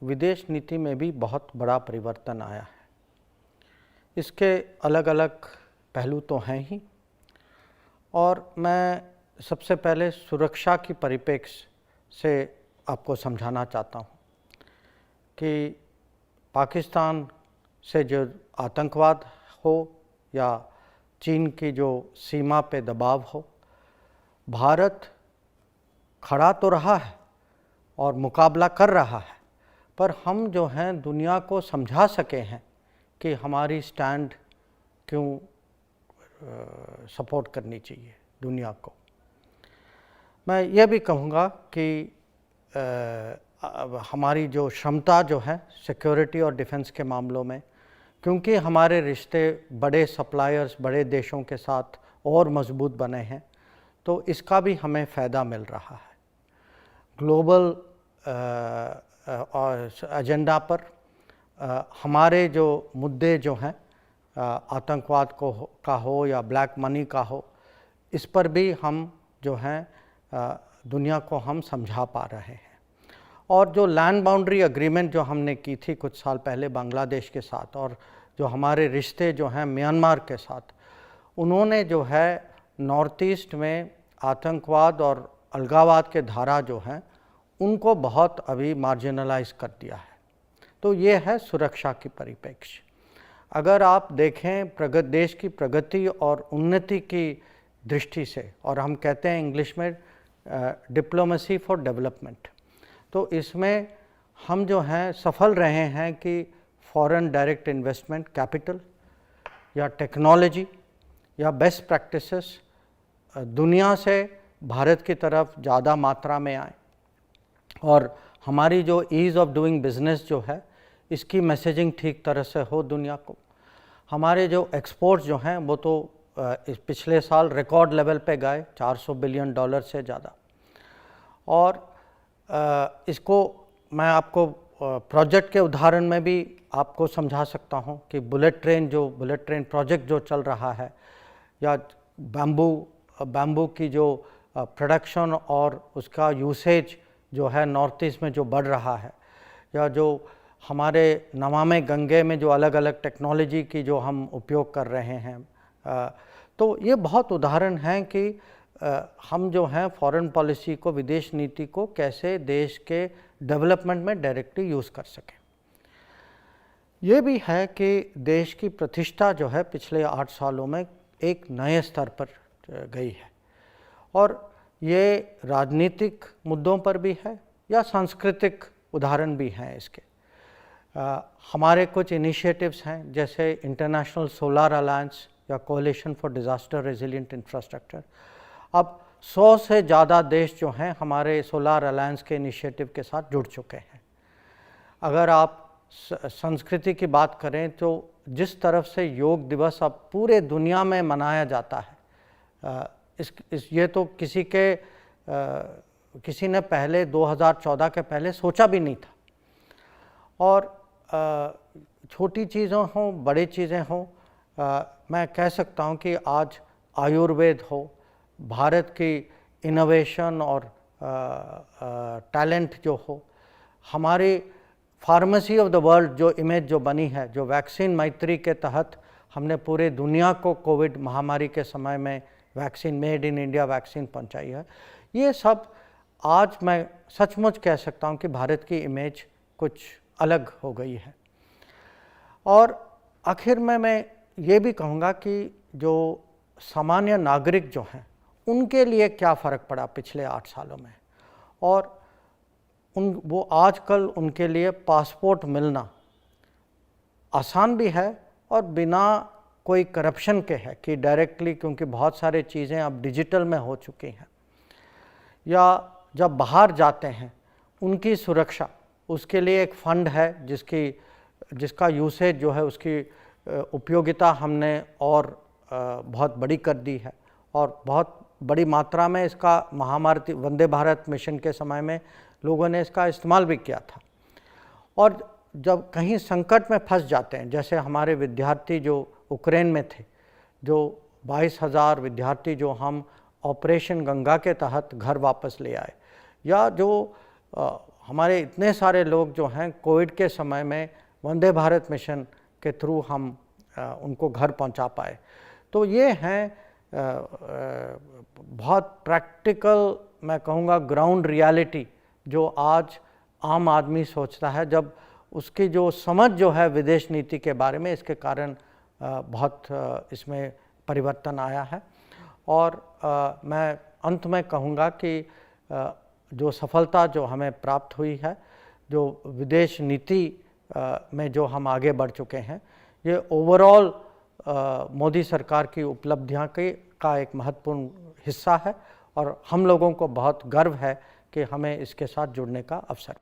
विदेश नीति में भी बहुत बड़ा परिवर्तन आया है। इसके अलग अलग पहलू तो हैं ही, और मैं सबसे पहले सुरक्षा की परिप्रेक्ष्य से आपको समझाना चाहता हूँ कि पाकिस्तान से जो आतंकवाद हो या चीन की जो सीमा पे दबाव हो, भारत खड़ा तो रहा है और मुकाबला कर रहा है, पर हम जो हैं दुनिया को समझा सके हैं कि हमारी स्टैंड क्यों सपोर्ट करनी चाहिए दुनिया को। मैं ये भी कहूँगा कि हमारी जो क्षमता जो है सिक्योरिटी और डिफेंस के मामलों में, क्योंकि हमारे रिश्ते बड़े सप्लायर्स, बड़े देशों के साथ और मजबूत बने हैं, तो इसका भी हमें फ़ायदा मिल रहा है। ग्लोबल एजेंडा पर हमारे जो मुद्दे जो हैं आतंकवाद का हो या ब्लैक मनी का हो, इस पर भी हम जो हैं दुनिया को हम समझा पा रहे हैं। और जो लैंड बाउंड्री एग्रीमेंट जो हमने की थी कुछ साल पहले बांग्लादेश के साथ, और जो हमारे रिश्ते जो हैं म्यांमार के साथ, उन्होंने जो है नॉर्थ ईस्ट में आतंकवाद और अलगाववाद के धारा जो हैं उनको बहुत अभी मार्जिनलाइज कर दिया है। तो ये है सुरक्षा की परिप्रेक्ष्य। अगर आप देखें देश की प्रगति और उन्नति की दृष्टि से, और हम कहते हैं इंग्लिश में डिप्लोमेसी फॉर डेवलपमेंट, तो इसमें हम जो हैं सफल रहे हैं कि फॉरेन डायरेक्ट इन्वेस्टमेंट कैपिटल या टेक्नोलॉजी या बेस्ट प्रैक्टिसेस दुनिया से भारत की तरफ ज़्यादा मात्रा में आए, और हमारी जो ईज़ ऑफ डूइंग बिजनेस जो है इसकी मैसेजिंग ठीक तरह से हो दुनिया को। हमारे जो एक्सपोर्ट्स जो हैं वो तो इस पिछले साल रिकॉर्ड लेवल पे गए, $400 बिलियन से ज़्यादा। और इसको मैं आपको प्रोजेक्ट के उदाहरण में भी आपको समझा सकता हूँ कि बुलेट ट्रेन प्रोजेक्ट जो चल रहा है, या बैम्बू की जो प्रोडक्शन और उसका यूसेज जो है नॉर्थ ईस्ट में जो बढ़ रहा है, या जो हमारे नमामि गंगे में जो अलग अलग टेक्नोलॉजी की जो हम उपयोग कर रहे हैं, तो ये बहुत उदाहरण हैं कि हम जो हैं फॉरेन पॉलिसी को, विदेश नीति को कैसे देश के डेवलपमेंट में डायरेक्टली यूज़ कर सकें। ये भी है कि देश की प्रतिष्ठा जो है पिछले 8 सालों में एक नए स्तर पर गई है, और ये राजनीतिक मुद्दों पर भी है या सांस्कृतिक उदाहरण भी हैं इसके। हमारे कुछ इनिशिएटिव्स हैं जैसे इंटरनेशनल सोलर अलायंस या coalition for disaster resilient infrastructure. अब 100 से ज़्यादा देश जो हैं हमारे सोलर अलायंस के इनिशिएटिव के साथ जुड़ चुके हैं। अगर आप संस्कृति की बात करें तो जिस तरफ से योग दिवस अब पूरे दुनिया में मनाया जाता है, ये तो किसी ने पहले 2014 के पहले सोचा भी नहीं था। और छोटी चीज़ें हों, बड़ी चीज़ें हों, मैं कह सकता हूँ कि आज आयुर्वेद हो, भारत की इनोवेशन और टैलेंट जो हो, हमारी फार्मेसी ऑफ द वर्ल्ड जो इमेज जो बनी है, जो वैक्सीन मैत्री के तहत हमने पूरे दुनिया को कोविड महामारी के समय में vaccine, made in India vaccine पहुंचाई है, ये सब आज मैं सचमुच कह सकता हूं कि भारत की इमेज कुछ अलग हो गई है। और आखिर में मैं ये भी कहूँगा कि जो सामान्य नागरिक जो हैं उनके लिए क्या फ़र्क पड़ा पिछले 8 सालों में, और वो आजकल उनके लिए पासपोर्ट मिलना आसान भी है और बिना कोई करप्शन के है कि डायरेक्टली, क्योंकि बहुत सारी चीज़ें अब डिजिटल में हो चुकी हैं, या जब बाहर जाते हैं उनकी सुरक्षा, उसके लिए एक फ़ंड है जिसका यूसेज जो है, उसकी उपयोगिता हमने और बहुत बड़ी कर दी है, और बहुत बड़ी मात्रा में इसका महामारी वंदे भारत मिशन के समय में लोगों ने इसका इस्तेमाल भी किया था। और जब कहीं संकट में फंस जाते हैं, जैसे हमारे विद्यार्थी जो यूक्रेन में थे, जो 22,000 विद्यार्थी जो हम ऑपरेशन गंगा के तहत घर वापस ले आए, या जो हमारे इतने सारे लोग जो हैं कोविड के समय में वंदे भारत मिशन के थ्रू हम उनको घर पहुंचा पाए। तो ये हैं बहुत प्रैक्टिकल, मैं कहूँगा ग्राउंड रियलिटी, जो आज आम आदमी सोचता है, जब उसकी जो समझ जो है विदेश नीति के बारे में, इसके कारण बहुत इसमें परिवर्तन आया है। और मैं अंत में कहूँगा कि जो सफलता जो हमें प्राप्त हुई है, जो विदेश नीति में जो हम आगे बढ़ चुके हैं, ये ओवरऑल मोदी सरकार की उपलब्धियां का एक महत्वपूर्ण हिस्सा है और हम लोगों को बहुत गर्व है कि हमें इसके साथ जुड़ने का अवसर